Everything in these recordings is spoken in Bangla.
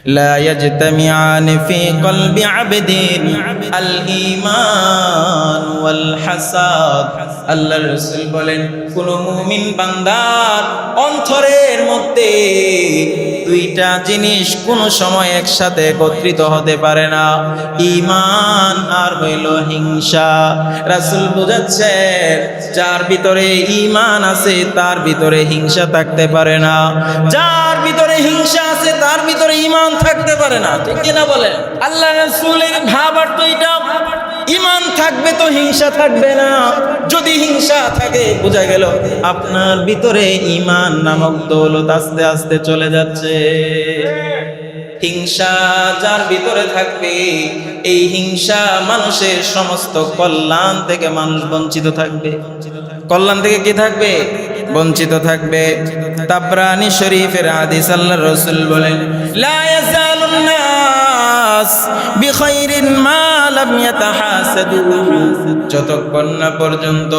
لا يجتمعان في قلب عبد الإيمان والحسد আল্লাহর রাসূল বলেন কোন মুমিন বান্দার অন্তরের মধ্যে দুইটা জিনিস কোন সময় একসাথে একত্রিত হতে পারে না, ঈমান আর হইল হিংসা। রাসূল বোঝাচ্ছেন যার ভিতরে ঈমান আছে তার ভিতরে হিংসা থাকতে পারে না, যার ভিতরে হিংসা আছে তার ভিতরে ঈমান থাকতে পারে না। ঠিক কিনা বলেন? আল্লাহ রাসূলের ভাবার্থ এটা, ঈমান থাকবে তো হিংসা থাকবে না। যদি হিংসা থাকে বোঝা গেল আপনার ভিতরে ঈমান নামক দৌলত আস্তে আস্তে চলে যাচ্ছে। হিংসা যার ভিতরে থাকবে, এই হিংসা মানুষের সমস্ত কল্যাণ থেকে মানুষ বঞ্চিত থাকবে। কল্যাণ থেকে কি থাকবে? বঞ্চিত থাকবে। তাবরানী শরীফের হাদিস, আল্লাহর রাসূল বলেন লা ইয়াজালুন নাস বিখাইরিন মা লাম ইয়াতাহাসাদু, যতক্ষণ না পর্যন্ত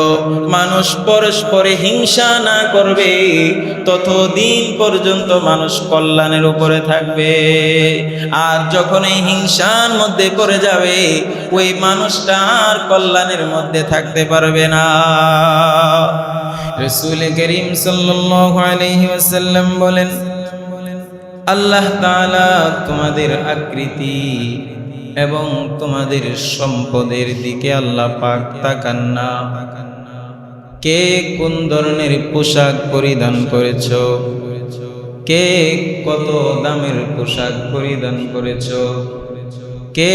মানুষ পরস্পরে হিংসা না করবে ততদিন পর্যন্ত মানুষ কল্যাণের উপরে থাকবে। আর যখন এই হিংসার মধ্যে পড়ে যাবে ওই মানুষটা আর কল্যাণের মধ্যে থাকতে পারবে না। রাসূল করিম সাল্লাল্লাহু আলাইহি ওয়াসাল্লাম বলেন আল্লাহ তাআলা তোমাদের আকৃতি এবং তোমাদের সম্পদের দিকে আল্লাহ পাক তাকান না। কে কোন ধরনের পোশাক পরিধান করেছো, কে কত দামের পোশাক পরিধান করেছো, কে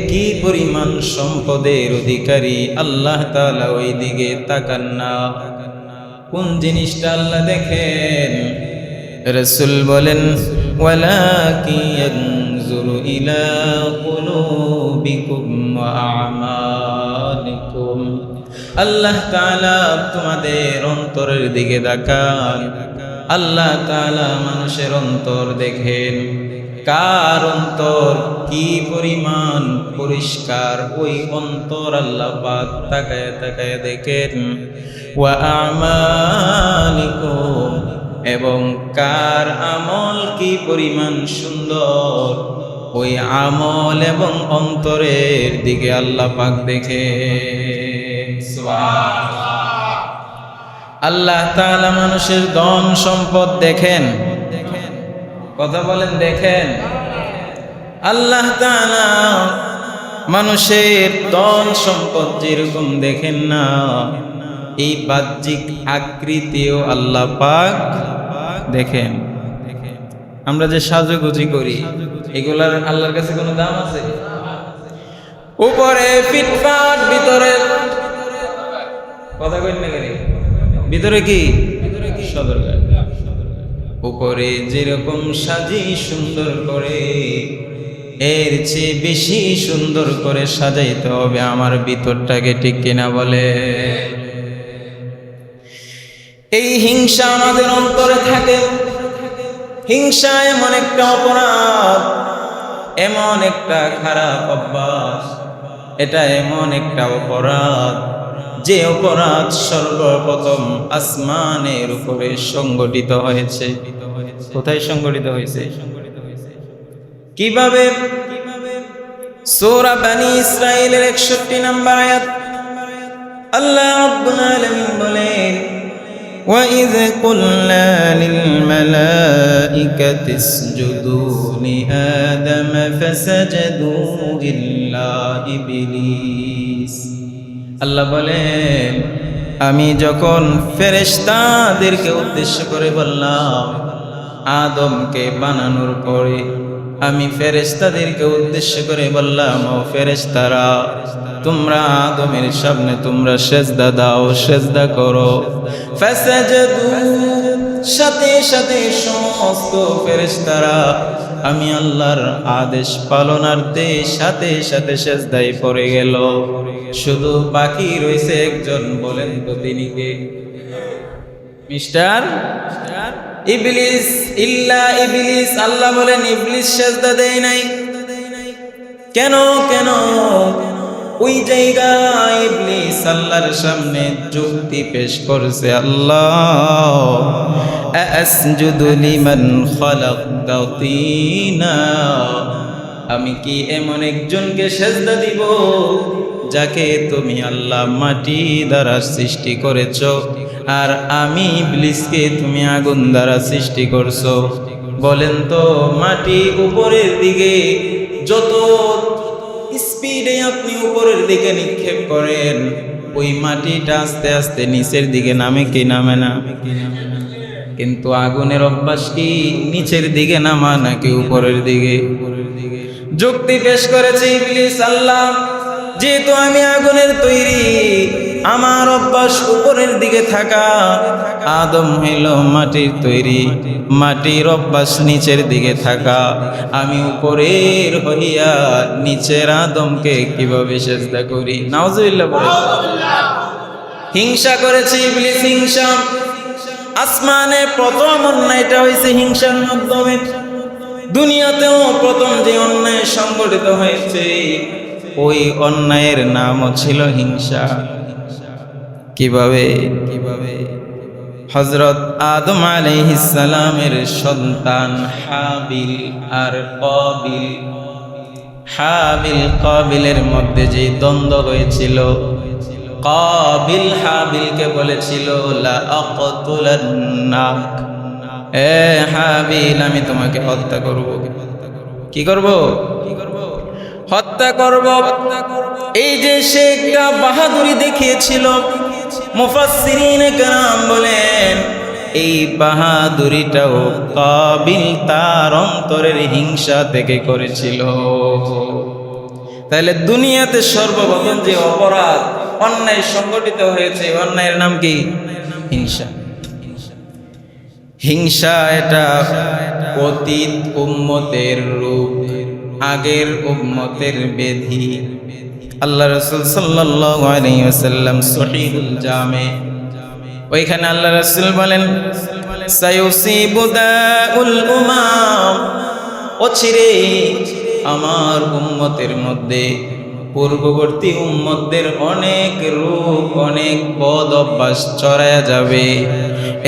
কি পরিমাণ সম্পদের অধিকারী, আল্লাহ তাআলা ওই দিকে তাকান না। কোন জিনিসটা আল্লাহ দেখেন? রাসূল বলেন ওয়ালাকিন ইয়ানজুরু ইলা কুলুবিকুম ওয়া আমালিকুম, আল্লাহ তাআলা তোমাদের অন্তরের দিকে তাকান। আল্লাহ তাআলা মানুষের অন্তর দেখেন, কার অন্তর কি পরিমাণ পরিষ্কার ওই অন্তর আল্লাহ পাক তাকায় তাকায় দেখেন। ওয়া আমালিকুম, এবং কার আমল কি পরিমাণ সুন্দর ওই আমল এবং অন্তরের দিকে আল্লাহ পাক দেখে। সুবহানাল্লাহ। আল্লাহ তাআলা মানুষের ধন সম্পদ দেখেন, কথা বলেন দেখেন। আল্লাহ তাআলা মানুষের ধন সম্পদ যেরকম দেখেন না, এই বাহ্যিক আকৃতিও আল্লাহ পাক দেখেন। আমরা যে সাজুগুজি করি এগুলার আল্লাহর কাছে কোনো দাম আছে? উপরে ফিটফাট, ভিতরে কথা কই না কেন? ভিতরে কি সদরঘাট। উপরে যেরকম সাজি সুন্দর করে, এর চেয়ে বেশি সুন্দর করে সাজাইতে হবে আমার ভিতরটাকে। ঠিক কিনা বলে? এই হিংসা আমাদের অন্তরে থাকে। হিংসা এমন একটা অপরাধ, এমন একটা খারাপ অভ্যাস, এটা এমন একটা অপরাধ যে অপরাধ সর্বপ্রথম আসমানের উপরে সংগঠিত হয়েছে। কোথায় সংগঠিত হয়েছে? কিভাবে? সূরা বনী ইসরাঈলের 61 নম্বর আয়াত, আল্লাহ রাব্বুল আলামিন বলেন وَإِذْ قُلْنَا لِلْمَلَائِكَةِ اسْجُدُوا لِآدَمَ فَسَجَدُوا إِلَّا إِبْلِيسَ। আল্লাহ বলেন আমি যখন ফেরেশতাদেরকে উদ্দেশ্য করে বললাম আদমকে বানানোর পরে, আমি ফেরেশতাদেরকে উদ্দেশ্য করে বললাম ও ফেরেশতারা তোমরা আদমের সামনে তোমরা সেজদা দাও, সেজদা করো। ফাসাজাদু, সাথে সাথে সমস্ত ফেরেশতারা আমি আল্লাহর আদেশ পালনার্থে সাথে সাথে সেজদায় পড়ে গেল। শুধু বাকি রয়েছে একজন, বলেন তো তিনি কে? মিস্টার ইবলিস। ইল্লা ইবলিস, আল্লাহ বলেন ইবলিস সেজদা দেয় নাই। কেন? কেন? ওই জায়গায় ইবলিস আল্লাহর সামনে যুক্তি পেশ করছে, আল্লাহ আসজুদু লিমান খালাকতা তিনা, আমি কি এমন একজনকে সেজদা দিব যাকে তুমি আল্লাহ মাটি দ্বারা সৃষ্টি করেছো, আর আমি ইবলিসকে তুমি আগুন দ্বারা সৃষ্টি করছো। বলেন তো, মাটি উপরের দিকে যত স্পিডে আপনি উপরের দিকে নিক্ষেপ করেন, ওই মাটিটা আস্তে আস্তে নিচের দিকে নামে কি নামে না? কিন্তু আগুনের অভ্যাস কি নিচের দিকে নামা নাকি উপরের দিকে? যুক্তি পেশ করেছে ইবলিস, আল্লাহ যেহেতু আমি আগুনের তৈরি, আমার অভ্যাস উপরের দিকে থাকা, আদম হইল মাটির তৈরি, মাটির অভ্যাস নিচের দিকে থাকা, আমি উপরের হইয়া নিচের আদমকে কিভাবে সেজদা করি? নাউজুবিল্লাহ বলেন। হিংসা করেছে ইবলিস, হিংসা। আসমানে প্রথম অন্যায়টা হয়েছে হিংসার মাধ্যমে। দুনিয়াতেও প্রথম যে অন্যায় সংগঠিত হয়েছে, ওই অন্যায়ের নামও ছিল হিংসা। কিভাবে? হযরত আদম আলাইহিস সালামের সন্তান হাবিল আর কাবিলের মধ্যে যে দ্বন্দ্ব হয়েছিল, কাবিল হাবিলকে বলেছিল লা আকতুলান্নাক, এ হাবিল আমি তোমাকে হত্যা করব। কি করব? হত্যা করব। এই যে সে একটা বাহাদুরি দেখিয়েছিল, মুফাসসিরিনে কেরাম বলেন এই বাহাদুরিটাও কাবিল তার অন্তরের হিংসা থেকে করেছিল। তাহলে দুনিয়াতে সর্বপ্রথম যে অপরাধ অন্যায় সংগঠিত হয়েছে, অন্যায়ের নাম কি? হিংসা। হিংসা এটা অতীত উম্মতের রূপ, আগের উম্মতের ব্যাধি। আল্লাহ রাসূল সাল্লাল্লাহু আলাইহি ওয়াসাল্লাম সহিহুল জামে, ওইখানে আল্লাহ রাসূল বলেন সায়ুসিবু দাউল উমাম, অচিরে আমার উম্মতের মধ্যে পূর্ববর্তী উম্মতদের অনেক রূপ, অনেক বদ অভ্যাস ছড়ায়া যাবে।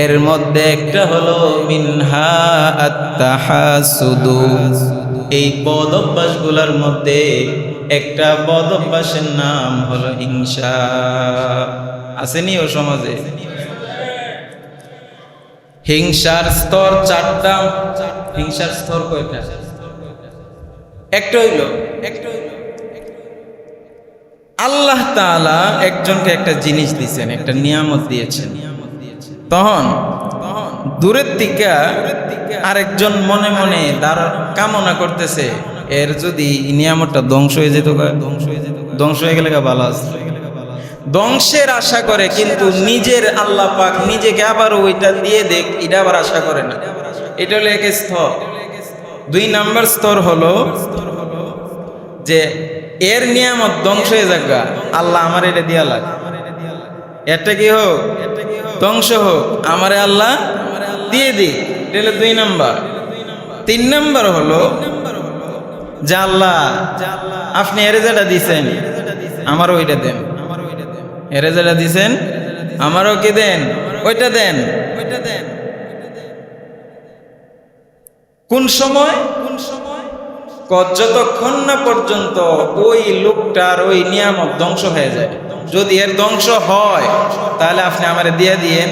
এর মধ্যে একটা হলো মিনহা আত-তাহাসুদু, এই বদ অভ্যাসগুলোর মধ্যে একটা বদ অভ্যাসের নাম হলো হিংসা। আসেনি ও সমাজে? হিংসার স্তর চারটা। হিংসার স্তর কয়টা? একটা হইল আল্লাহ তাআলা একজনকে একটা জিনিস দিয়েছেন, একটা নিয়ামত দিয়েছেন, তখন দূরের থেকে আরেকজন মনে মনে কামনা করতেছে এর যদি নিয়ামতটা ধ্বংস হয়ে যেত, ধ্বংস হয়ে গেলে ভালো আছে, ধ্বংসের আশা করে, কিন্তু নিজের আল্লাহ পাক নিজেকে আবার ওইটা দিয়ে দেখ, এটা আবার আশা করে না। এটা হলো এক স্তর। 2 নাম্বার স্তর হলো যে এর নিয়ামত ধ্বংস হয়ে যাক, আল্লাহ আমার এটা দিয়া লাগ, এটা কি হোক ধ্বংস হোক, আমারে আল্লাহ দিয়ে দিক। এটা হলো 2 নাম্বার। 3 নাম্বার হলো যে আল্লাহ আপনি এর যেটা দিছেন আমারও ওইটা দেন, এর যেটা দিছেন আমারও কি দেন, ওইটা দেন। কোন সময়? যতক্ষণ না পর্যন্ত ওই লোকটার ওই নিয়ামত ধ্বংস হয়ে যায়। যদি এর ধ্বংস হয় তাহলে আপনি আমারে দিয়ে দিয়েন,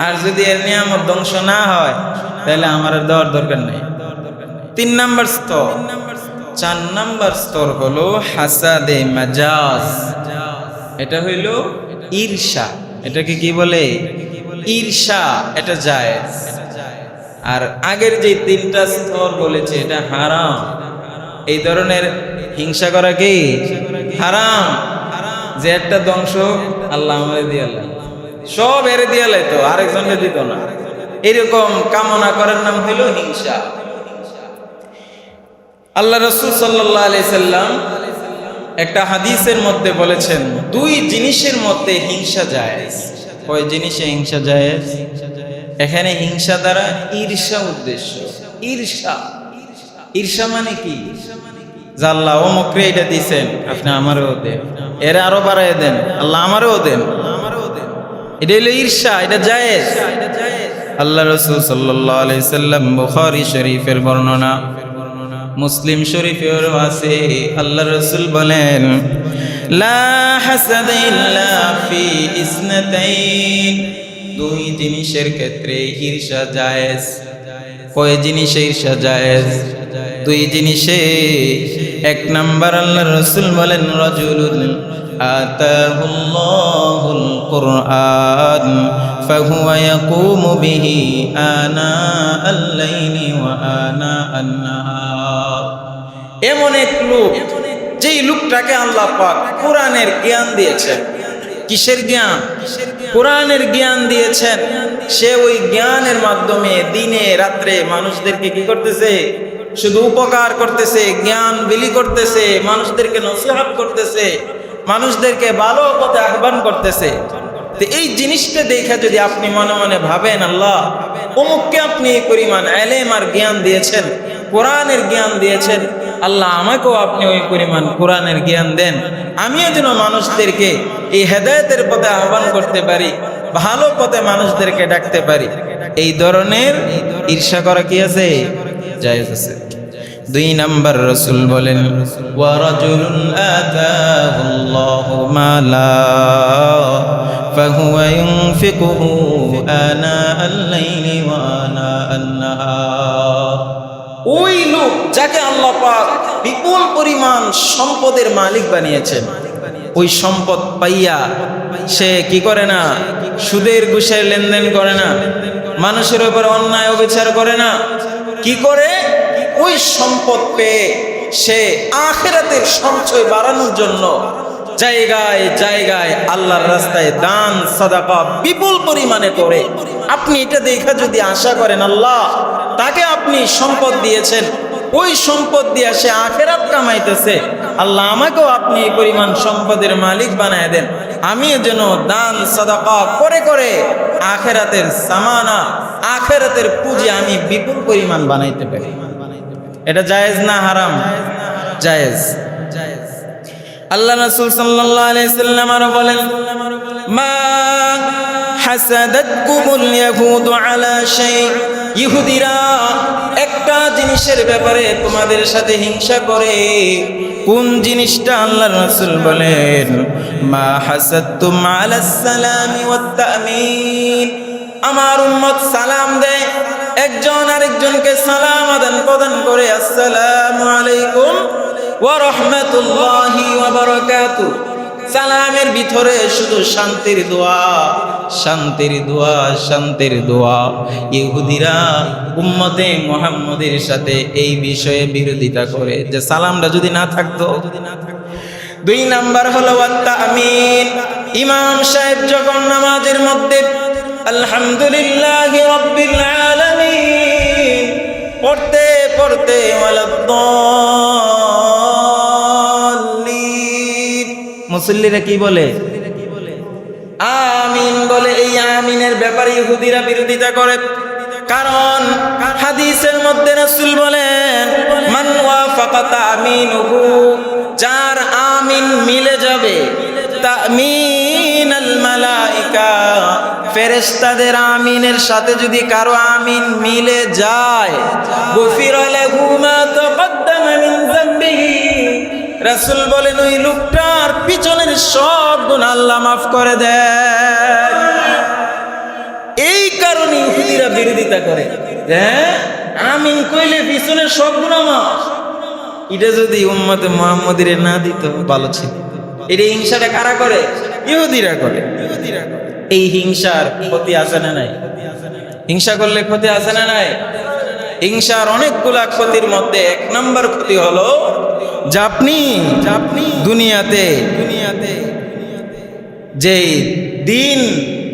আর যদি এর নিয়ামত ধ্বংস না হয় তাহলে আমার দেওয়ার দরকার নেই। 3 নাম্বার স্তর। 4 নাম্বার স্তর হলো হাসাদে মাজাজ, এটা হইল ঈর্ষা। এটাকে কি বলে? ঈর্ষা। এটা জায়েজ। আর আগের যে 3টা স্তর বলেছে এটা হারাম। এই ধরনের হিংসা করা কি হারাম? যে একটা ধ্বংস আল্লাহ আমাদের দিয়ে আল্লাহ সব এর দিয়ে লাইতো, আরেকজনকে দিত না, এরকম কামনা করার নাম হইল হিংসা। আল্লাহ রাসূল সাল্লাল্লাহু আলাইহি সাল্লাম একটা হাদিসের মধ্যে বলেছেন 2 জিনিসের মধ্যে হিংসা জায়েজ। কয় জিনিসে হিংসা জায়েজ? এখানে হিংসা দ্বারা ঈর্ষা উদ্দেশ্য। ঈর্ষা মানে কি? যে আল্লাহ অমুকরে এটা দিছেন, আপনি আমারও দেন, এর আরো বাড়ায় দেন, আল্লাহ আমারও দেন। এটা হলো ঈর্ষা, এটা জায়েজ। আল্লাহ রাসূল সাল্লাল্লাহু আলাইহি সাল্লাম বুখারী শরীফের বর্ণনা, মুসলিম শরীফের আছে, আল্লাহ রাসূল বলেন লা হাসাদা ইল্লা ফি ইসনাতাইন, দুই জিনিসের ক্ষেত্রে ঈর্ষা জায়েজ। কয় জিনিসে ঈর্ষা জায়েজ? দুই জিনিসে। এক নাম্বার আল্লাহ রাসূল বলেন রাজুলুন আতাহুল্লাহুল কুরআন ফাহুয়া ইয়াকুমু বিহি আনা আল-লাইলি ওয়া আনা আন-নাহার। এমন এক লোক, যেই লোকটাকে আল্লাহ পাক কোরআনের জ্ঞান দিয়েছেন। কিসের জ্ঞান? কোরআনের জ্ঞান দিয়েছেন। সে ওই জ্ঞানের মাধ্যমে দিনে রাত্রে মানুষদেরকে কি করতেছে? শুধু উপকার করতেছে, জ্ঞান বিলি করতেছে, মানুষদেরকে নসিহত করতেছে, মানুষদেরকে ভালো পথে আহ্বান করতেছে। তো এই জিনিসটা দেখে যদি আপনি মনে মনে ভাবেন আল্লাহ অমুককে আপনি এই পরিমাণ ইলম আর জ্ঞান দিয়েছেন, কোরআনের জ্ঞান দিয়েছেন, আল্লাহ আমাকেও আপনি ওই পরিমাণ কোরআনের জ্ঞান দেন, আমিও যেন মানুষদেরকে এই হেদায়েতের পথে আহ্বান করতে পারি, ভালো পথে মানুষদেরকে ডাকতে পারি। এই ধরনের ঈর্ষা করা কি আছে? জায়েজ আছে। দুই নাম্বার রাসূল বলেন ওয়া রাজুলুন আতাহুল্লাহু মালা ফাহুয়া ইউনফিকুহু আনা আল-লাইলি ওয়া আনা আন-নাহার। ওই লোক যাকে আল্লাহ পাক বিপুল পরিমাণ সম্পদের মালিক বানিয়েছেন, ওই সম্পদ পাইয়া সে কি করে না? সুদের ঘুষের লেনদেন করে না, মানুষের উপর অন্যায় অবিচার করে না। কি করে? ওই সম্পদ পেয়ে সে আখিরাতের সঞ্চয় বাড়ানোর জন্য জায়গায় জায়গায় আল্লাহর রাস্তায় দান সাদাকা বিপুল পরিমাণে করে। আপনি এটা দেখে যদি আশা করেন আল্লাহ তাকে আপনি সম্পদ দিয়েছেন, ওই সম্পদ দিয়ে সে আখিরাত কামাইতেছে, আল্লাহ আমাকেও আপনি এই পরিমাণ সম্পদের মালিক বানায় দেন, আমিও যেন দান সাদাকা করে করে আখিরাতের সামানা, আখিরাতের পুঁজি আমি বিপুল পরিমাণ বানাইতে পারি। এটা জায়েজ না হারাম? জায়েজ। আল্লাহ রাসূল সাল্লাল্লাহু আলাইহি সাল্লাম আরো বলেন মা হাসাদাতকুমুল ইয়াহুদু আলা শাই, ইহুদিরা একটা জিনিসের ব্যাপারে তোমাদের সাথে হিংসা করে। কোন জিনিসটা? আল্লাহ রাসূল বলেন মা হাসাদতুম আলাস সালামি ওয়াত তামিন, আমার উম্মত সালাম দেয়, একজন আরেকজনকে সালাম আদান প্রদান করে, আসসালামু আলাইকুম ওয়া রাহমাতুল্লাহি ওয়া বারাকাতুহু। সালামের ভিতরে শুধু শান্তির দোয়া, শান্তির দোয়া, শান্তির দোয়া। ইহুদিরা উম্মতে মুহাম্মদের সাথে এই বিষয়ে বিরোধিতা করে যে সালামটা যদি না থাকতো। দুই নাম্বার হলো আত-তামিন। ইমাম সাহেব যখন নামাজের মধ্যে আলহামদুলিল্লাহি রাব্বিল আলামিন পড়তে পড়তে ওয়ালাদ-দাল্লিন, মুসল্লিরা কি বলে? আমিন বলে। এই আমিনের ব্যাপারে ইহুদিরা বিরোধিতা করে, কারণ হাদিসের মধ্যে রাসূল বলেন মান ওয়াফাকা তামিনুহু, যার আমিন মিলে যাবে, তামিনাল মালাইকা, ফেরেশতাদের আমিনের সাথে যদি কারো আমিন মিলে যায়, গুফিরা লাহু মা তাকদ্দামা মিন যামবিহি, রাসূল বলেন ওই লোকটার পিছনের সব গুনাহ আল্লাহ মাফ করে দেন। এই কারণে ইহুদিরা বিরোধিতা করে, হ্যাঁ আমিন কইলে পিছনের সব গুনাহ মাফ। এটা যদি উম্মতে মুহাম্মদীর না দিত ভালো ছিল। এটা হিংসাটা কারা করে? ইহুদিরা করে। এই হিংসার ক্ষতি আছে না নাই? হিংসা করলে ক্ষতি আছে না নাই? হিংসার অনেকগুলা ক্ষতির মধ্যে এক নম্বর ক্ষতি হলো যে আপনি দুনিয়াতে যে দিন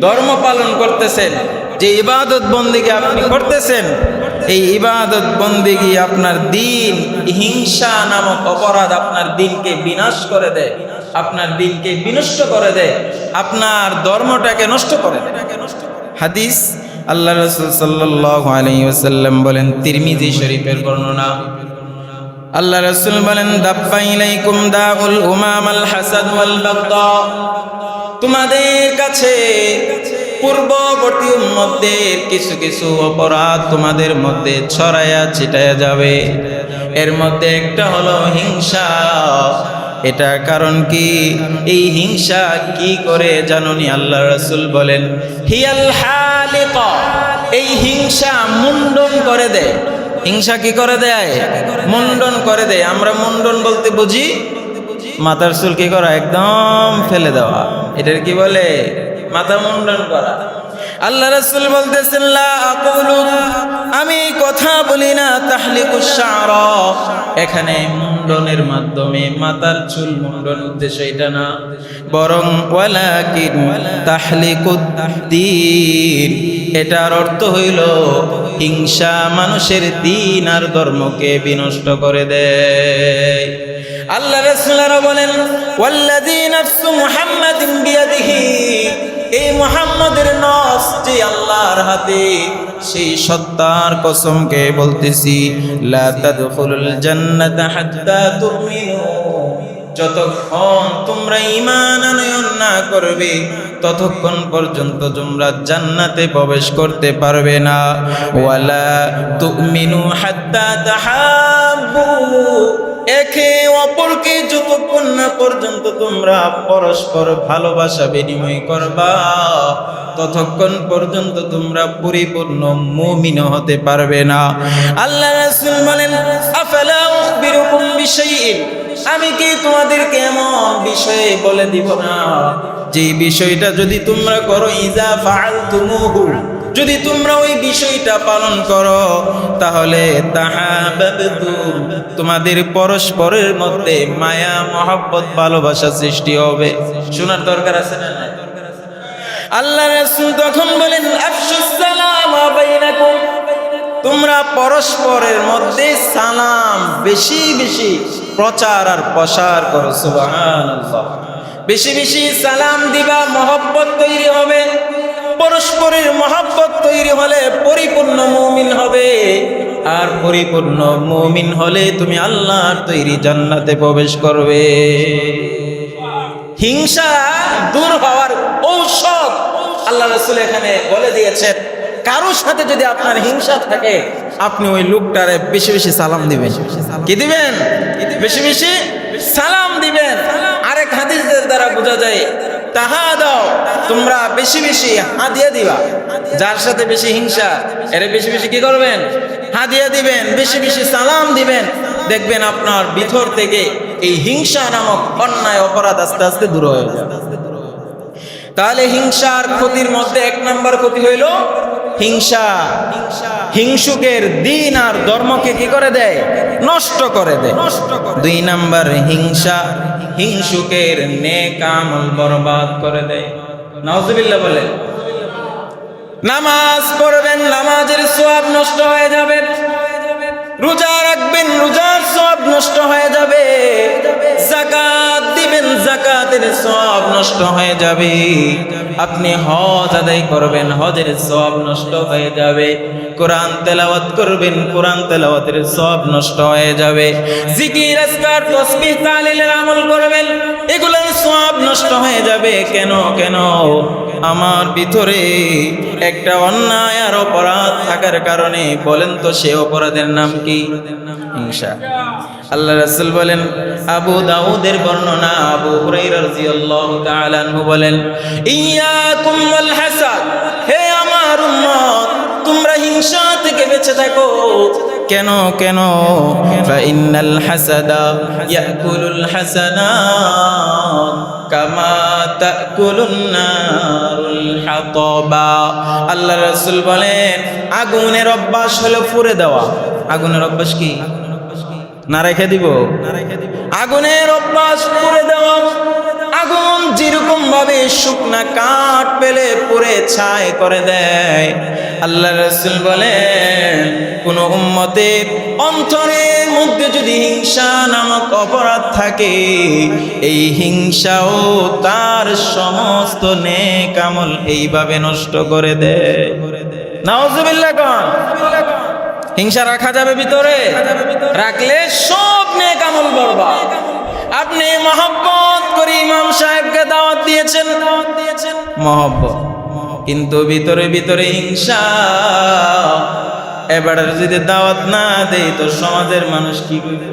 ধর্ম পালন করতেছেন, যে ইবাদত বন্দেগী আপনি করতেছেন, এই ইবাদত বন্দেগী আপনার দিন, হিংসা নামক অপরাধ আপনার দিনকে বিনাশ করে দেয়, আপনার দিনকে বিনষ্ট করে দেয়, আপনার ধর্মটাকে নষ্ট করে দেয়। হাদিস আল্লাহ রাসূল সাল্লাল্লাহু আলাইহি ওয়াসাল্লাম বলেন, তিরমিজি শরীফের বর্ণনা, আল্লাহ রাসূল বলেন দাব্বা ইলাইকুম দাউল উমামাল হাসাদ ওয়াল বাগদা, তোমাদের কাছে পূর্ববর্তী উম্মতদের কিছু কিছু অপরাধ তোমাদের মধ্যে ছড়ায়া ছিটায়া যাবে। এর মধ্যে একটা হলো হিংসা। এটা কারণ কি? এই হিংসা কি করে জানোনি? আল্লাহ রাসূল বলেন হিয়াল হালিকা, এই হিংসা মুন্ডন করে দেয়। হিংসা কি করে দেয়? মুন্ডন করে দেয়। আমরা মুন্ডন বলতে বুঝি মাথার চুল কি করা, একদম ফেলে দেওয়া। এটার কি বলে? মাথা মুন্ডন করা। আল্লাহ রাসূল বলতেছেন লা আকুলু, আমি কথা বলি না তাহলিকুশ শা'রা, এখানে মুন্ডনের মাধ্যমে মাথার চুল মুন্ডন উদ্দেশ্য এটা না, বরং ওয়ালাকিন তাহলিকুদ্দীন, এটার অর্থ হইল হিংসা মানুষের দ্বীন আর ধর্মকে বিনষ্ট করে দেয়। আল্লাহ রাসূল আরো বলেন ওয়াল্লাযী নাফসু মুহাম্মাদিন বিয়াদিহি, এই মুহাম্মাদের নফস যে আল্লাহর হাতে, সেই সত্তার কসমকে বলতেছি লা তাদখুলুল জান্নাতা হাত্তা তুমিনু, যতক্ষণ তোমরা ঈমান আনয়ন না করবে ততক্ষণ পর্যন্ত তোমরা জান্নাতে প্রবেশ করতে পারবে না। ওয়ালা তুমিনু হাত্তা তাহাব্বু, একে অপরকে যতক্ষণ না পর্যন্ত তোমরা পরস্পর ভালোবাসা বিনিময় করবা ততক্ষণ পর্যন্ত তোমরা পরিপূর্ণ মুমিন হতে পারবে না। আল্লাহ রাসূল বলেন আফালা উখবিরুকুম বিশাইইন, আমি কি তোমাদেরকে এমন বিষয়ে বলে দিব না যে বিষয়টা যদি তোমরা করো, ইজা ফাআলতুমুহু, যদি তোমরা ওই বিষয়টা পালন করো তাহলে তাহাব্বাতুম, তোমাদের পরস্পরের মধ্যে মায়া মহব্বত ভালোবাসা সৃষ্টি হবে। শোনার দরকার আছে না? আল্লাহ রাসূল তখন বলেন আফশুস সালাম বাইনাকুম, তোমরা পরস্পরের মধ্যে সালাম বেশি বেশি প্রচার আর প্রসার করো। সুবহানাল্লাহ, বেশি বেশি সালাম দিবা, মহব্বত তৈরি হবে। পরস্পরের মহব্বত তৈরি হলে পরিপূর্ণ মুমিন হবে, আর পরিপূর্ণ মুমিন হলে তুমি আল্লাহর তৈরি জান্নাতে প্রবেশ করবে। হিংসা দূর হওয়ার ঔষধ আল্লাহ রাসূল এখানে বলে দিয়েছেন। কারোর সাথে যদি আপনার হিংসা থাকে, আপনি ওই লোকটারে বেশি বেশি সালাম দিবেন। কি দিবেন? বেশি বেশি সালাম দিবেন। আরেক হাদিসের দ্বারা বোঝা যায় তাহা দাও, তোমরা বেশি বেশি হাদিয়া দিবা। যার সাথে বেশি হিংসা, এর বেশি বেশি কি করবেন? হাদিয়া দিবেন, বেশি বেশি সালাম দিবেন। দেখবেন আপনার ভিতর থেকে এই হিংসা নামক অন্যায় অপরাধ আস্তে আস্তে দূর হয়ে যাবে। তাহলে হিংসার ক্ষতির মধ্যে এক নাম্বার ক্ষতি হইল হিংসা। হিংসুকের দ্বীন আর ধর্মকে কি করে দেয়? নষ্ট করে দেয়। 2 নাম্বার, হিংসা হিংসুকের নেক আমল বরবাদ করে দেয়। নাউজুবিল্লাহ বলে। নামাজ পড়বেন, নামাজের সওয়াব নষ্ট হয়ে যাবে। রোজা রাখবেন, রোজার সওয়াব নষ্ট হয়ে যাবে। যাকাত দিবেন, যাকাতের সওয়াব নষ্ট হয়ে যাবে। আপনি হজ আদায় করবেন, হজের সওয়াব নষ্ট হয়ে যাবে। কোরআন তেলাওয়াত করবেন, কোরআন তেলাওয়াতের সওয়াব নষ্ট হয়ে যাবে। জিকির আজকার তাসবিহ তাহলিলের আমল করবেন, এগুলোর সওয়াব নষ্ট হয়ে যাবে। কেন? আমার ভিতরে একটা অন্যায় আর অপরাধ থাকার কারণে। বলেন তো সে অপরাধের নাম কি? হিংসা। আল্লাহ রাসূল বলেন, আবু দাউদের বর্ণনা, আবু হুরায়রা রাদিয়াল্লাহু তাআলা আনহু বলেন, ইয়াকুম ওয়াল হাসাদ, হে আমার উম্মত, তোমরা হিংসা থেকে বেঁচে থাকো। কেন? ফাইন্নাল হাসাদা ইয়াকুলুল হাসানাত কামা তাকুলুন নারুল হাতাবা। আল্লাহ রাসূল বলেন, আগুনের অভ্যাস হলো পুড়ে দেওয়া। আগুনের অভ্যাস কি? না রেখে দিব। আগুনের অভ্যাস পুড়ে দেওয়া। আগুন যেরকম ভাবে শুকনা কাঠ পেলে পুড়ে ছাই করে দেয়, আল্লাহ রাসূল বলেন কোন উম্মতের অন্তরের মধ্যে যদি হিংসা নামক অপরাধ থাকে, এই হিংসাও তার সমস্ত নেক আমল এইভাবে নষ্ট করে দেয়। নাউজুবিল্লাহ। হিংসা রাখা যাবে ভিতরে? রাখলে সব নেক আমল বরবাদ। আপনি মহব্বত করে ইমাম সাহেবকে দাওয়াত দিয়েছেন, মহব্বত, কিন্তু ভিতরে ভিতরে হিংসা। এবার যদি দাওয়াত না দেই তো সমাজের মানুষ কি করবে?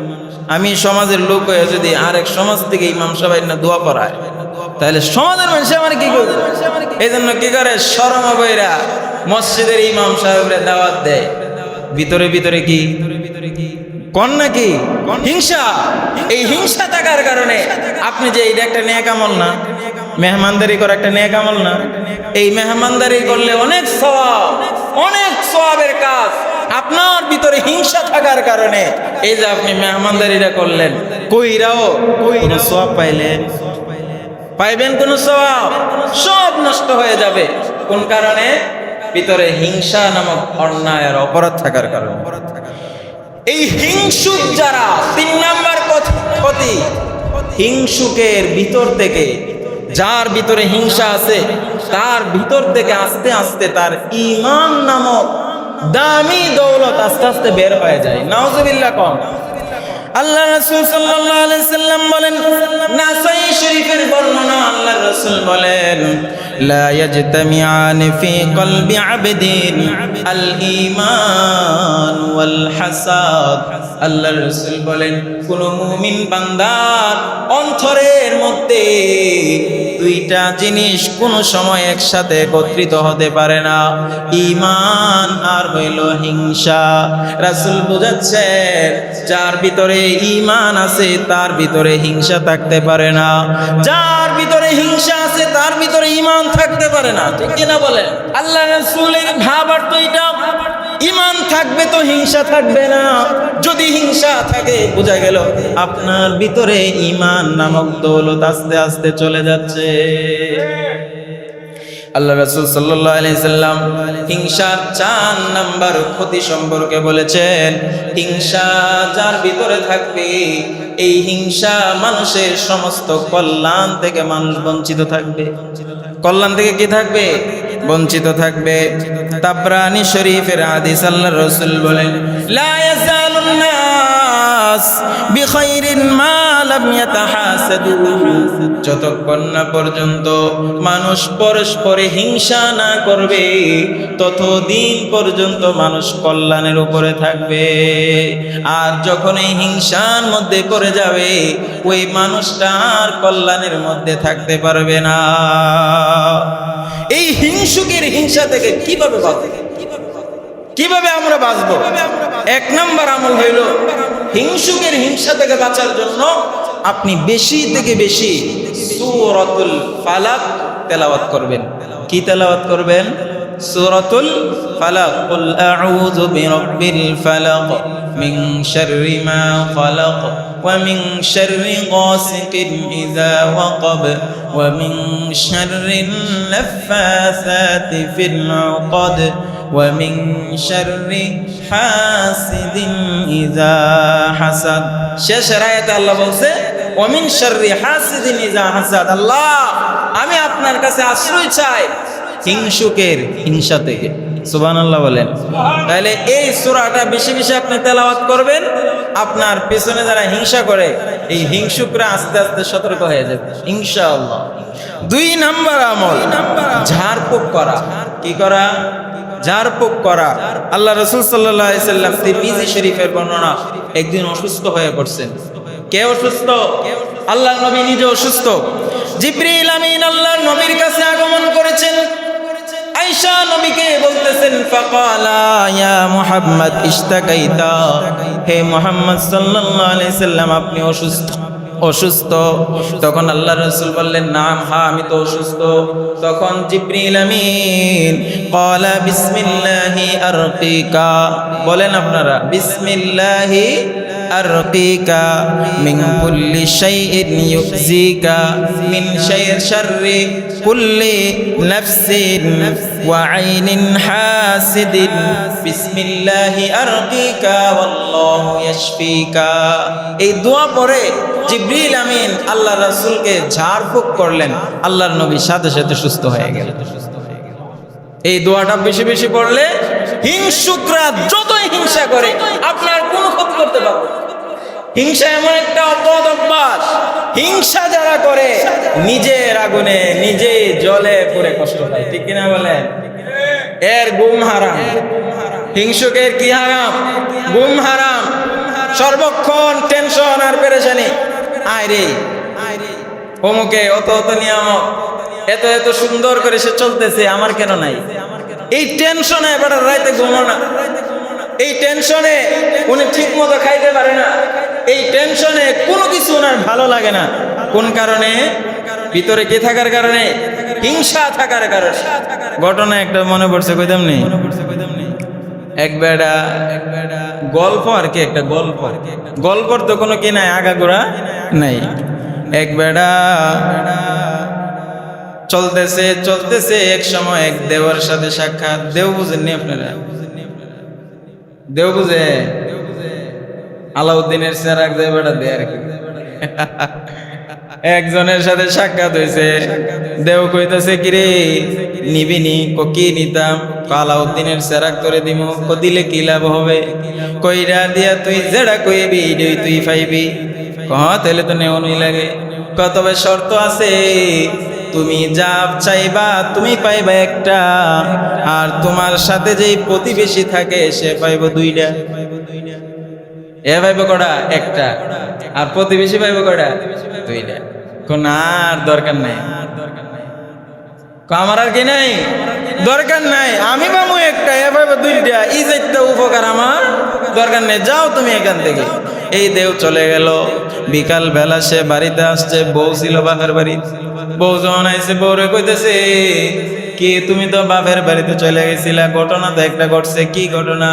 আমি সমাজের লোক হয়ে যদি আরেক সমাজ থেকে ইমাম সাহেব না দোয়া করায়, তাহলে সমাজের মানুষ আমার কি করবে? এই জন্য কি করে, শরম বইরা মসজিদের ইমাম সাহেবের দাওয়াত দেয়। ভিতরে ভিতরে কি কোন নাকি হিংসা। এই হিংসা থাকার কারণে আপনি যে এইটা একটা নেক আমল না, মেহমানদারি করা একটা নেক আমল না? এই মেহমানদারি করলে অনেক সওয়াব, অনেক সওয়াবের কাজ। আপনার ভিতরে হিংসা থাকার কারণে এই যে আপনি মেহমানদারিটা করলেন, কইরাও কোনো সওয়াব পাইবেন? কোনো সওয়াব? সব নষ্ট হয়ে যাবে। কোন কারণে? ভিতরে হিংসা নামক অন্যায় আর অপরাধ থাকার কারণে। এই হিংসুক যারা, 3 নাম্বার ক্ষতি, হিংসুকের ভিতর থেকে, যার ভিতরে হিংসা আছে তার ভিতর থেকে আস্তে আস্তে তার ঈমান নামক দামি দৌলত আস্তে আস্তে বের হয়ে যায়। নাউজুবিল্লাহ কম। আল্লাহ রাসূল সাল্লাল্লাহু আলাইহি সাল্লাম বলেন, নাসাই শরীফের বর্ণনা, আল্লাহ রাসূল বলেন, লা ইয়াজতামিআন ফি কলবি আবদিন আল ঈমান ওয়াল হাসাদ। আল্লাহ রাসূল বলেন, কোন মুমিন বান্দার অন্তরের মধ্যে দুইটা জিনিস কোন সময় একসাথে একত্রিত হতে পারে না, ঈমান আর হইল হিংসা। রাসূল বোঝাচ্ছেন, যার ভিতরে ঈমান আছে তার ভিতরে হিংসা থাকতে পারে না, যার ভিতরে হিংসা আছে তার ভিতরে ঈমান থাকতে পারে না। ঠিক কিনা বলেন? আল্লাহ রাসূলের ভাবার্থ এটা, ঈমান থাকবে তো হিংসা থাকবে না। যদি হিংসা থাকে বোঝা গেল আপনার ভিতরে ঈমান নামক দৌলত আস্তে আস্তে চলে যাচ্ছে। আল্লাহ রাসূল সাল্লাল্লাহু আলাইহি সাল্লাম হিংসার 4 নাম্বার ক্ষতি সম্পর্কে বলেছেন, হিংসা যার ভিতরে থাকবে, এই হিংসা মানুষের সমস্ত কল্যাণ থেকে মানুষ বঞ্চিত থাকবে। কল্যাণ থেকে কি থাকবে? বঞ্চিত থাকবে। তাবরানী শরীফের হাদিস, আল্লাহর রাসূল বলেন, লা ইয়াজালুন নাস বিখাইরিন মা লাম ইয়াতাহাসাদু। যতক্ষণ না পর্যন্ত মানুষ পরস্পরে হিংসা না করবে, ততদিন পর্যন্ত মানুষ কল্যাণের উপরে থাকবে। আর যখন এই হিংসার মধ্যে পড়ে যাবে, ওই মানুষটা আর কল্যাণের মধ্যে থাকতে পারবে না। এই হিংসুকের হিংসা থেকে কিভাবে বাঁচবে? কিভাবে আমরা বাঁচবো? 1 নাম্বার আমল হইল, হিংসুকের হিংসা থেকে বাঁচার জন্য আপনি বেশি থেকে বেশি সূরাতুল ফালাক তেলাওয়াত করবেন। কি তেলাওয়াত করবেন? সূরাতুল ফালাক। কুল আউযু বিরাব্বিল ফালাক মিন শাররি মা খালাক ওয়া মিন শাররি গাসিকিন ইযা ওয়াকাব ওয়া মিন শাররিন নাফাসাতি ফিল উকাদ ওয়া মিন শাররি হাসিদিন ইযা হাসাদ। শেষ আয়াতে আল্লাহ বলছে, ওয়া মিন শাররি হাসিদিন ইযা হাসাদ। আল্লাহ, আমি আপনার কাছে আশ্রয় চাই হিংসুকের হিংসা থেকে। সুবহানাল্লাহ বলেন। তাহলে এই সূরাটা বেশি বেশি আপনি তেলাওয়াত করবেন, আপনার পেছনে যারা হিংসা করে এই হিংসুকরা আস্তে আস্তে সতর্ক হয়ে যাবে ইনশাআল্লাহ। 2 নাম্বার আমল, ঝাড়ফুঁক করা। কি করা? ঝাড়ফুঁক করা। আল্লাহ রাসূল সাল্লাল্লাহু আলাইহি সাল্লাম তিরমিজি শরীফের বর্ণনা, একদিন অসুস্থ হয়ে পড়ছেন। কে অসুস্থ? আল্লাহর নবী নিজে অসুস্থ। জিবরিল আমিন আল্লাহর নবীর কাছে আগমন করেছেন। আয়েশা নবীকে বলতেছেন, ফাকালা ইয়া মুহাম্মদ ইশতাকাইতা। হে মুহাম্মদ সাল্লাল্লাহু আলাইহি সাল্লাম, আপনি অসুস্থ। তখন আল্লাহ রাসূল বললেন, নাম, হ্যাঁ আমি তো অসুস্থ। তখন জিবরিল আমিন ক্বালা বিসমিল্লাহি আরকিকা, বলেন আপনারা, বিসমিল্লাহি আরকিকা মিন কুল্লি শাইইন ইউযিকা মিন শাররি কুল্লি নাফসিন ওয়া আইনিন হাসিদিন বিসমিল্লাহি আরকিকা ওয়াল্লাহু ইয়াশফিকা। এই দোয়া পড়ে জিবরিল আমিন আল্লাহ রাসূলকে ঝাড়ফুঁক করলেন, আল্লাহর নবী সাথে সাথে সুস্থ হয়ে গেলেন। এই দোয়াটা বেশি বেশি পড়লে হিংসুকরা যতই হিংসা করে আপনার কোনো ক্ষতি করতে পারবে না। হিংসা এমন একটা অপরাধ অভ্যাস, হিংসা যারা করে নিজের আগুনে নিজে জলে পড়ে কষ্ট পায়, ঠিক কিনা বলেন? এর গুম হারাম। হিংসুকের কি হারাম? গুম হারাম। সর্বক্ষণ টেনশন আর পেরেশানি। আয় রে অমুকে অত অত নিয়ামক, এত এত সুন্দর করে সে চলতেছে, আমার কেন নাই? এই টেনশনে এবার রাইতে ঘুমো না, এই টেনশনে উনি ঠিক মতো খাইতে পারে না, এই টেনশনে কোনো কিছু ওনার ভালো লাগে না। কোন কারণে? ভিতরে কি থাকার কারণে? হিংসা থাকার কারণে। ঘটনা একটা মনে পড়ছে, কইতাম নেই? এক বেড়া গল্প আর কি, একটা গল্পর তো কোনো কি নাই, আগাগোড়া নাই। এক বেড়া চলতেছে চলতেছে, এক সময় এক দেওয়ার সাথে সাক্ষাৎ। দেও বুঝেননি আপনারা? দেও বুঝে? আলাউদ্দিনের চেরাক যে বেড়া দেয় আর কি। একজনের সাথে সাক্ষাৎ হয়েছে। দেও কইতাছে, কিরে নিবিনি? কি নিতাম? আলাউদ্দিনের চেরাক করে দিম। দিলে কি লাভ হবে? কইরা দিয়া তুই যেটা কইবি তুই পাইবি। তাহলে তো নেওয়ানোই লাগে। তবে শর্ত আছে, তুমি যা চাইবা তুমি পাইবা একটা, আর তোমার সাথে যেই প্রতিবেশী থাকে সে পাইব দুইটা। এ পাইব কটা? একটা। আর প্রতিবেশী পাইব কটা? দুইটা। কোন আর দরকার নাই, আমার আর কি নাই, দরকার নাই, আমি পাবো একটা, এ পাইব দুইটা। এই যে উপকার আমার দরকার নেই, যাও তুমি এখান থেকে। এই দেও চলে গেল। বিকাল বেলা সে বাড়িতে আসছে, বউ ছিল বাপের বাড়ি। বউ যখন আইসে বউরে কইতেছে, কি তুমি তো বাপের বাড়িতে চলে গেছিলা, ঘটনা তো একটা ঘটছে। কি ঘটনা?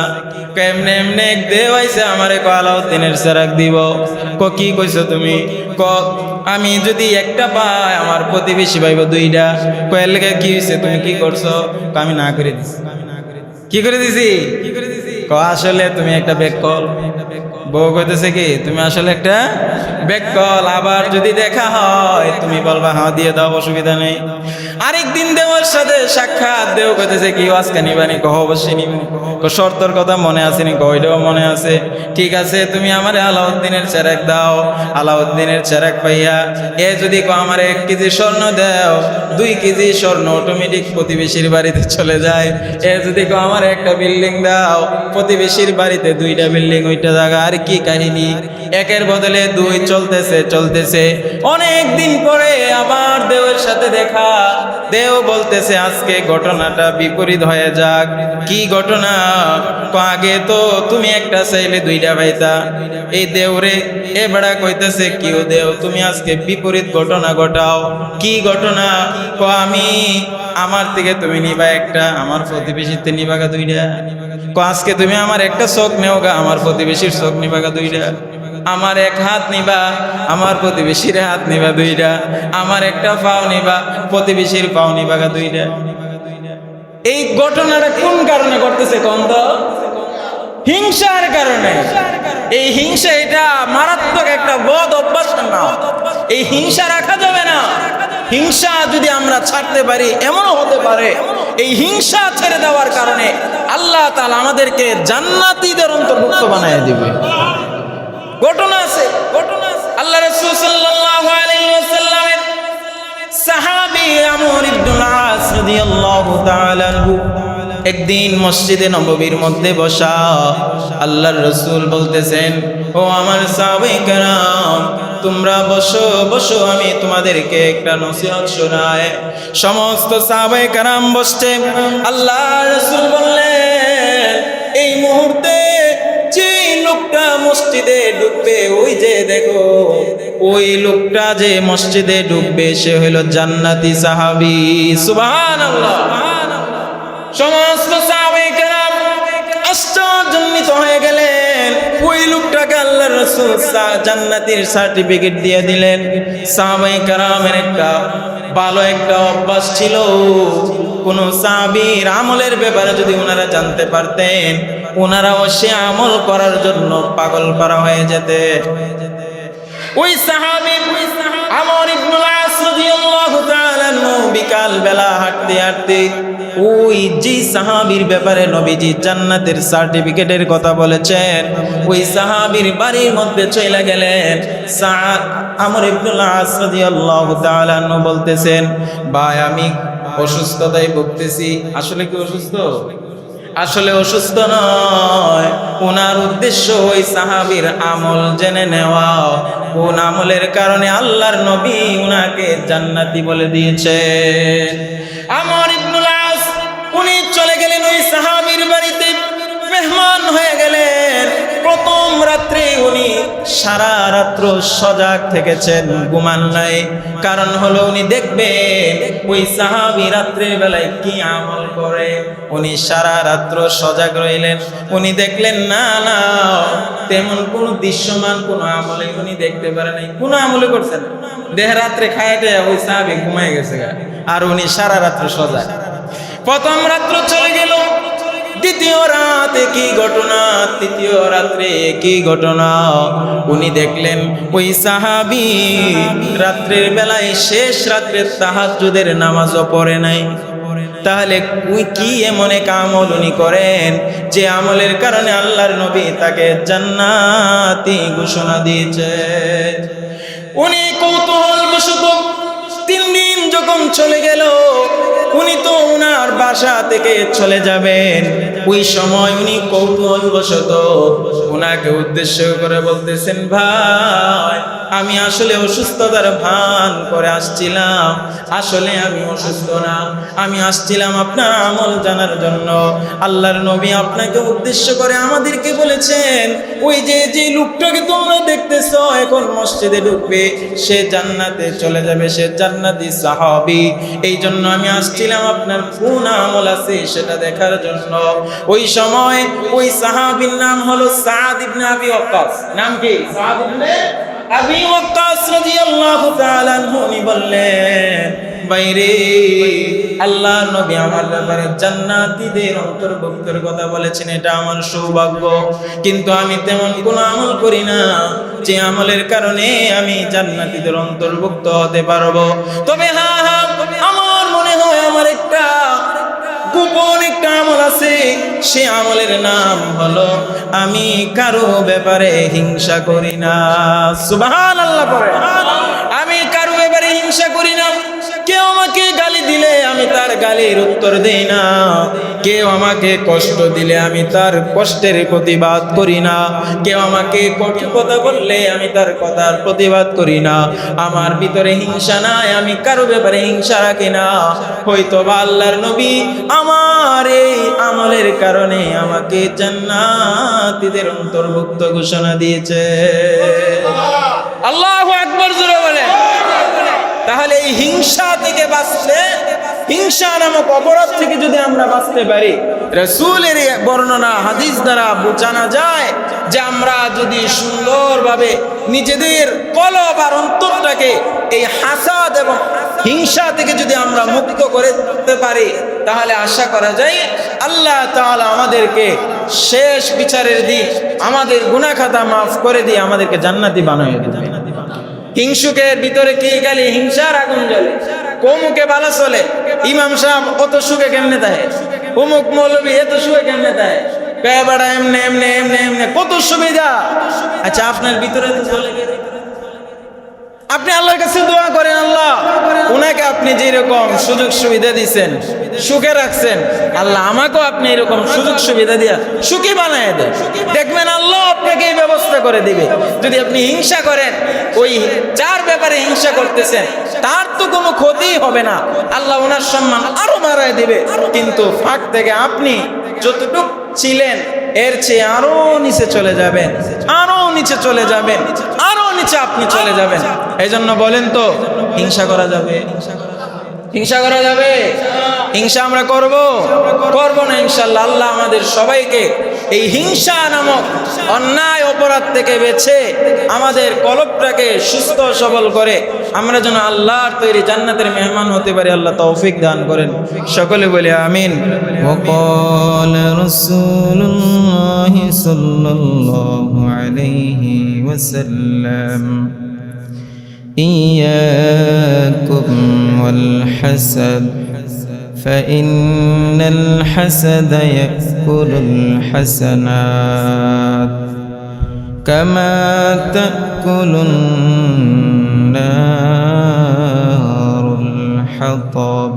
কেমনে এমনে এক দেও আইসে আমারে আলাউদ্দিনের চেরাক দিব। কি কইছো তুমি? আমি যদি একটা পাই আমার প্রতিবেশী পাইব দুইটা। কয়ের লেগে কি হয়েছে, তুমি কি করছো? আমি না করে দিছি। কি করে দিছি? আসলে তুমি একটা বেকল। বউ কইতেছে, কি তুমি আসলে একটা বেকল। আবার যদি দেখা হয় তুমি বলবা হ্যাঁ দিয়ে দাও, অসুবিধা নেই। আরেকদিন দেওয়ার সাথে সাক্ষাৎ। দেও কইতেছে, কি আজকে নিবানি? অবশ্যই নিব। শর্তর কথা মনে আসেনি? ওইটাও মনে আছে। ঠিক আছে, তুমি আমার আলাউদ্দিনের চেরাক দাও। আলাউদ্দিনের চেরাক পাইয়া এ যদি আমার 1 কেজি স্বর্ণ দাও, 2 কেজি স্বর্ণ অটোমেটিক প্রতিবেশীর বাড়িতে চলে যায়। এ যদি আমার একটা বিল্ডিং দাও, প্রতিবেশীর বাড়িতে 2টা বিল্ডিং, ওইটা জায়গা। আর কি কাহিনী? 1-এর বদলে 2 চলতেছে চলতেছে। অনেক দিন পরে আবার দেওয়ের সাথে দেখা। দেও বলতেছে, আজকে ঘটনাটা বিপরীত হয়ে যাক। কি ঘটনা? আগে তো তুমি একটা চাইলে 2টা পাইতা। এই দেওরে এ বেড়া কইতেছে, কিও দেও তুমি আজকে বিপরীত ঘটনা ঘটাও। কি ঘটনা? আমি আমার থেকে তুমি নিবা একটা, আমার প্রতিবেশীতে নিবাগা 2টা। আজকে তুমি আমার একটা চোখ নেওগা, আমার প্রতিবেশীর চোখ নিবাগা 2টা। আমার 1 হাত নিবা, আমার প্রতিবেশীর হাত নিবা 2টা। আমার একটা পাও নিবা, প্রতিবেশীর পাও নিবাগা 2টা। এই ঘটনাটা কোন কারণে ঘটতেছে? কন্দ হিংসার কারণে। এই হিংসা এটা মারাত্মক একটা বদ অভ্যাস না, এই হিংসা রাখা যাবে না। হিংসা যদি আমরা ছাড়তে পারি, এমনও হতে পারে এই হিংসা ছেড়ে দেওয়ার কারণে আল্লাহ তাআলা আমাদেরকে জান্নাতীদের অন্তর্ভুক্ত বানিয়ে দিবে। ঘটনা আছে, আল্লাহ রাসূল সাল্লাল্লাহু আলাইহি ওয়াসাল্লামের সাহাবী আমর ইবনুল আস রাদিয়াল্লাহু তাআলা আনহু একদিন মসজিদে নববীর মধ্যে বসা। আল্লাহর রাসূল বলতেছেন, ও আমার সাহাবায়ে কেরাম, তোমরা বসো বসো, আমি তোমাদেরকে একটা নসিহত শোনাই। সমস্ত সাহাবায়ে কেরাম বসছে। আল্লাহর রাসূল বললেন, এই মুহূর্তে যে লোকটা মসজিদে ঢুকবে, ওই যে দেখো ওই লোকটা যে মসজিদে ঢুকবে সে হলো জান্নাতি সাহাবী। সুবহানাল্লাহ। সমস্ত সাহাবায়ে কেরাম আশ্চর্যান্বিত হয়ে গেলেন। ওই লোকটাকে আল্লাহর রাসূল জান্নাতের সার্টিফিকেট দিয়ে দিলেন। সাহাবায়ে কেরামের একটা ভালো একটা অভ্যাস ছিল, কোন সাহাবীর আমলের ব্যাপারে যদি ওনারা জানতে পারতেন, ওনারাও সে আমল করার জন্য পাগল পারা হয়ে যেতে। ওই সাহাবী আমর ইবনুল আস রাদিয়াল্লাহু তাআলা বিকাল বেলা হাঁটতে হাঁটতে ওই যে সাহাবীর ব্যাপারে নবীজি জান্নাতের সার্টিফিকেটের কথা বলেছেন, ওই সাহাবীর বাড়ির মধ্যে চলে গেলেন। আমর ইবনুল আস রাদিয়াল্লাহু তাআলা আনহু বলতেছেন, ভাই আমি অসুস্থতায় ভুগতেছি। আসলে কি অসুস্থ? আসলে অসুস্থ নয়, ওনার উদ্দেশ্য ওই সাহাবীর আমল জেনে নেওয়া, কোন আমলের কারণে আল্লাহর নবী উনাকে জান্নাতি বলে দিয়েছেন। আমর ইবনুল আস উনি চলে গেলেন ওই সাহাবীর বাড়িতে, মেহমান হয়ে গেলেন। প্রথম রাত্রে উনি সারা রাত্র সজাগ থেকেছেন, ঘুমান নাই। কারণ হলো উনি দেখবেন ওই সাহাবী রাত্রের বেলায় কি আমল করে। উনি সারা রাত্র সজাগ রইলেন। উনি দেখলেন না না, তেমন কোন দৃশ্যমান কোন আমলে উনি দেখতে পারে নাই। কোন আমলে করছেন, দেহ রাত্রে খাইতে ওই সাহাবী ঘুমায় গেছে, আর উনি সারা রাত্র সজাগ। প্রথম রাত্র চলে গেল, দ্বিতীয় রাতে কি ঘটনা, তৃতীয় রাত্রে কি ঘটনা। উনি দেখলেন ওই সাহাবী রাত্রের বেলায় শেষ রাত্রে তাহাজ্জুদের নামাজও পড়ে নাই। তাহলে কি এমন এক আমল উনি করেন যে আমলের কারণে আল্লাহর নবী তাকে জান্নাতি ঘোষণা দিয়েছে। উনি কৌতূহলবশত 3 দিন যখন চলে গেল, উনি তো উনার বাসা থেকে চলে যাবেন। ওই সময় উনি কৌতূহলবশত উনাকে উদ্দেশ্য করে বলতেছেন, ভাই আমি আসলে অসুস্থতার ভান করে আসছিলাম, আসলে আমি অসুস্থ না, আমি আসছিলাম আপনার আমল জানার জন্য। আল্লাহর নবী আপনাকে উদ্দেশ্য করে আমাদেরকে বলেছেন, ওই যে লোকটাকে তোমরা দেখতেছো এখন মসজিদে ঢুকবে, সে জান্নাতে চলে যাবে, সে জান্নাতি সাহাবী। এই জন্য আমি আসছিলাম আপনার কোন আমল আছে সেটা দেখার জন্য। ওই সময় ওই সাহাবীর নাম হলো সাদ ইবনে আবি ওয়াক্কাস। নাম কি? সাদ ইবনে আবি ওয়াক্কাস রাদিয়াল্লাহু তাআলা আনহু। উনি বললেন, বাইরে আল্লাহর নবী আমার ব্যাপারে জান্নাতীদের অন্তর্ভুক্তের কথা বলেছেন, এটা আমার সৌভাগ্য। কিন্তু আমি তেমন কোনো আমল করি না যে আমলের কারণে আমি জান্নাতীদের অন্তর্ভুক্ত হতে পারবো। তবে হ্যাঁ, আমার মনে হয় আমার একটা গোপন একটা আমল আছে। সে আমলের নাম হলো আমি কারো ব্যাপারে হিংসা করি না। সুবহানাল্লাহ পড়ে। আমি কারো ব্যাপারে হিংসা করি না। কেউ আমাকে গালি দিলে আমি তার গালির উত্তর দেই না, কেউ আমাকে কষ্ট দিলে আমি তার কষ্টের প্রতিবাদ করি না, কেউ আমাকে কটু কথা বললে আমি তার কথার প্রতিবাদ করি না। আমার ভিতরে হিংসা নাই, আমি কারো ব্যাপারে হিংসা রাখি না। হয়তো বা আল্লাহর নবী আমার এই আমলের কারণে আমাকে জান্নাতীদের অন্তর্ভুক্ত ঘোষণা দিয়েছে। আল্লাহু আকবার জোরে বলেন। তাহলে এই হিংসা থেকে বাঁচতে, হিংসা নামক অপরাধ থেকে যদি আমরা বাঁচতে পারি, রাসূলের বর্ণনা হাদিস দ্বারা জানা যায় যে আমরা যদি সুন্দরভাবে নিজেদের কলব আর অন্তরটাকে এই হাসাদ এবং হিংসা থেকে যদি আমরা মুক্ত করে দিতে পারি, তাহলে আশা করা যায় আল্লাহ তাআলা আমাদেরকে শেষ বিচারের দিন আমাদের গুনাহ খাতা মাফ করে দিয়ে আমাদেরকে জান্নাতি বানিয়ে দিবেন। হিংসুকের ভিতরে কি গালি, হিংসার আগুন জ্বলে। কোমুকে ভালো চলে, ইমাম সাহেব অত সুখে কেমনে দেয়, অমুক মৌলবী এত সুখে কেমনে দেয়, বেড়া এমনে এমনে এমনে এমনে কত সুবিধা। আচ্ছা আপনার ভিতরে তো চলে গেলে আপনি আল্লাহর কাছে দোয়া করেন, আল্লাহ উনাকে আপনি যেরকম সুযোগ সুবিধা দিয়েছেন, সুখে রাখছেন, আল্লাহ আমাকেও আপনি এরকম সুযোগ সুবিধা দিয়া সুখী বানায় দেন। দেখবেন আল্লাহ আপনাকে এই ব্যবস্থা করে দিবে। যদি আপনি হিংসা করেন, ওই যার ব্যাপারে হিংসা করতেছেন তার তো কোনো ক্ষতি হবে না, আল্লাহ ওনার সম্মান আরো বাড়ায় দিবে। কিন্তু ফাঁক থেকে আপনি যতটুক ছিলেন এর চেয়ে আরো নিচে চলে যাবেন, আরো নিচে চলে যাবেন, আরো নিচে আপনি চলে যাবেন। এই জন্য বলেন তো হিংসা করা যাবে? হিংসা করা যাবে? হিংসা আমরা করব না ইনশাআল্লাহ। আল্লাহ আমাদের সবাইকে এই হিংসা নামক অন্যায় অপরাধ থেকে বেঁচে আমাদের কলবটাকে সুস্থ সবল করে আমরা যেন আল্লাহর তৈরি জান্নাতের মেহমান হতে পারি। আল্লাহ তৌফিক দান করেন। সকলে বলি আমিন। وقال رسول الله صلى الله عليه وسلم إياكم والحسد فإن الحسد يأكل الحسنات كما تأكل النار الحطب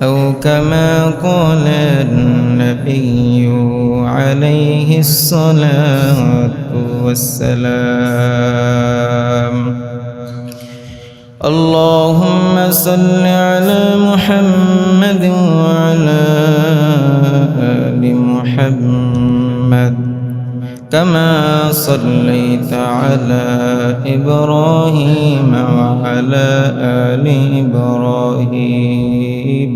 أو كما قال النبي عليه الصلاة والسلام اللهم صل على محمد وعلى آل محمد كما صليت على إبراهيم وعلى آل إبراهيم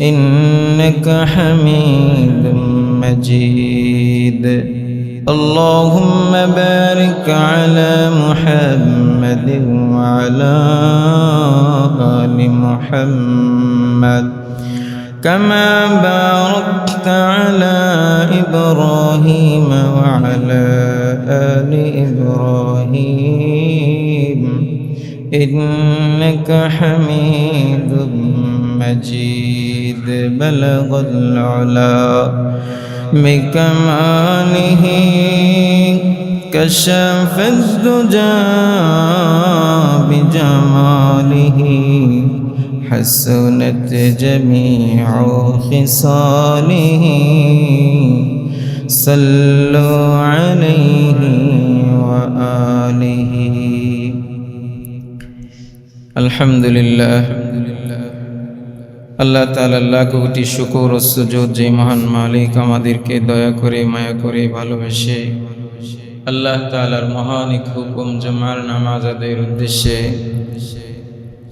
إنك حميد مجيد اللهم بارك على محمد وعلى آل محمد كما باركت على إبراهيم وعلى آل إبراهيم إنك حميد مجيد بلغ العلا بكماله كشف الدجى بجماله حسنت جميع خصاله صلوا عليه وآله الحمد لله আল্লাহ তাআলা লাখ কোটি শুকর ও সুজুদ যে মহান মালিক আমাদেরকে দয়া করে মায়া করে ভালোবেসে আল্লাহ তাআলার মহান হুকুম জুমার নামাজ আদায়ের উদ্দেশ্যে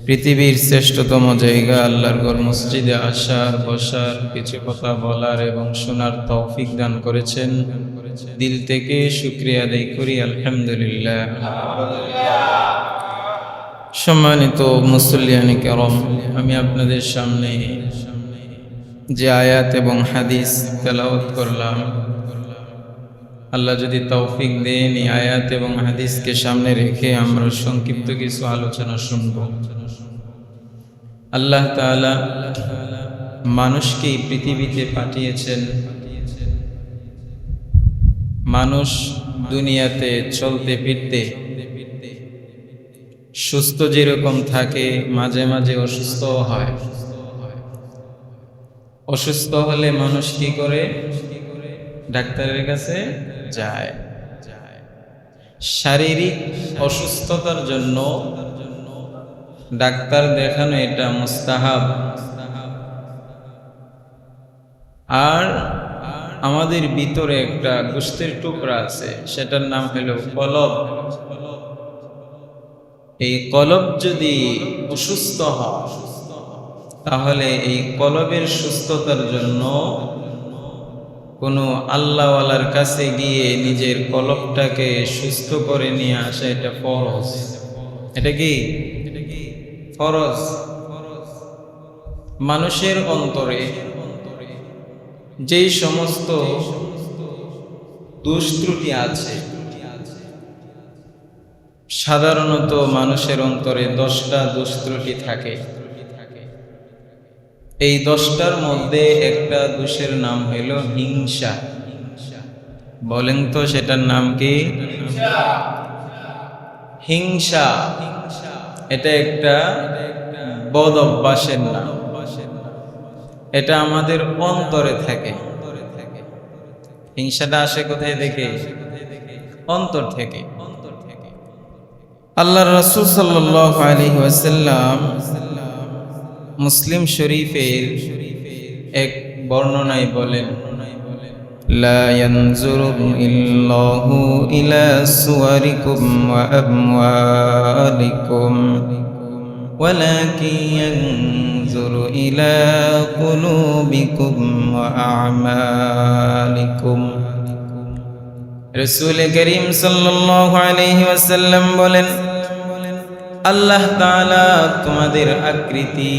পৃথিবীর শ্রেষ্ঠতম জায়গা আল্লাহর ঘর মসজিদে আসার বসার কিছু কথা বলার এবং শোনার তৌফিক দান করেছেন দিল থেকে শুকরিয়া আদায় করি আলহামদুলিল্লাহ। সম্মানিত মুসল্লিয়ানে কেরাম, আমি আপনাদের সামনে যে আয়াত এবং হাদিস তেলাওয়াত করলাম, আল্লাহ যদি তৌফিক দেন এই আয়াত এবং হাদিসকে সামনে রেখে আমরা সংক্ষিপ্ত কিছু আলোচনা শুনব। আল্লাহ তাআলা মানুষকে পৃথিবীতে পাঠিয়েছেন। মানুষ দুনিয়াতে চলতে ফিরতে সুস্থ যেরকম থাকে মাঝে মাঝে অসুস্থ হয়। অসুস্থ হলে মানুষ কি করে? ডাক্তারের কাছে যায়। শারীরিক অসুস্থতার জন্য ডাক্তার দেখানো এটা মুস্তাহাব। আর আমাদের ভিতরে একটা গোশতের টুকরা আছে, সেটার নাম হলো কলব। এই কলব যদি অসুস্থ হয় তাহলে এই কলবের সুস্থতার জন্য কোনো আল্লাহওয়ালার কাছে গিয়ে নিজের কলবটাকে সুস্থ করে নিয়ে আসা এটা ফরজ। এটা কি ফরজ? মানুষের অন্তরে যেই সমস্ত দুষ্ত্রুটি আছে, সাধারণত মানুষের অন্তরে 10টা দুষ্ত্রুটি থাকে। এই 10টার মধ্যে একটা দোষের নাম হইল হিংসা। বলেন তো সেটার নাম কি? হিংসা। এটা একটা বদ অভ্যাসের নাম। এটা আমাদের অন্তরে থাকে। হিংসাটা আসে কোথায় থেকে? অন্তর থেকে। আল্লাহর রাসূল সাল্লাল্লাহু আলাইহি ওয়াসাল্লাম মুসলিম শরীফের এক বর্ণনায় বলেন, লা ইয়ানজুরু ইল্লাহু ইলা সুওয়ারিকুম ওয়া আমওয়ালিকুম ওয়ালাকিন ইয়ানজুরু ইলা কুলুবিকুম ওয়া আমালিকুম। রাসূল করিম সাল্লাল্লাহু আলাইহি ওয়াসাল্লাম বলেন, আল্লাহ তাআলা তোমাদের আকৃতি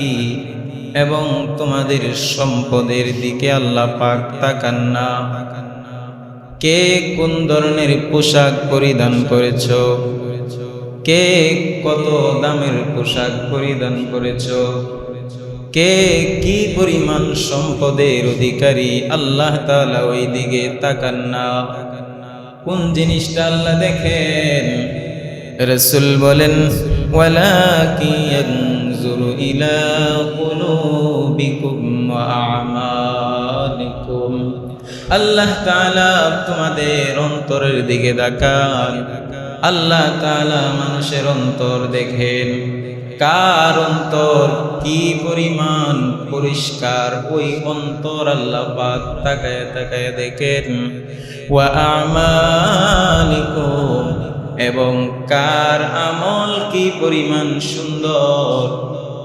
এবং তোমাদের সম্পদের দিকে আল্লাহ পাক তাকান না। কে কোন ধরনের পোশাক পরিধান করেছো, কে কত দামের পোশাক পরিধান করেছো, কে কি পরিমাণ সম্পদের অধিকারী আল্লাহ তাআলা ওই দিকে তাকান না। কোন জিনিসটা আল্লাহ দেখেন? রাসূল বলেন ওয়ালাকি ইয়ানজুরু ইলা কুলুবিকুম ওয়া আমালিকুম। আল্লাহ তাআলা তোমাদের অন্তরের দিকে তাকান। আল্লাহ তাআলা মানুষের অন্তর দেখেন, কার অন্তর কি পরিমাণ পরিষ্কার ওই অন্তর আল্লাহ পাক তাকায় তাকায় দেখেন। ওয়া আমালিকুম, এবং কার আমল কি পরিমাণ সুন্দর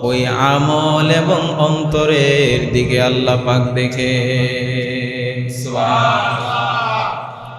ওই আমল এবং অন্তরের দিকে আল্লাহ পাক দেখে। সুবহানাল্লাহ।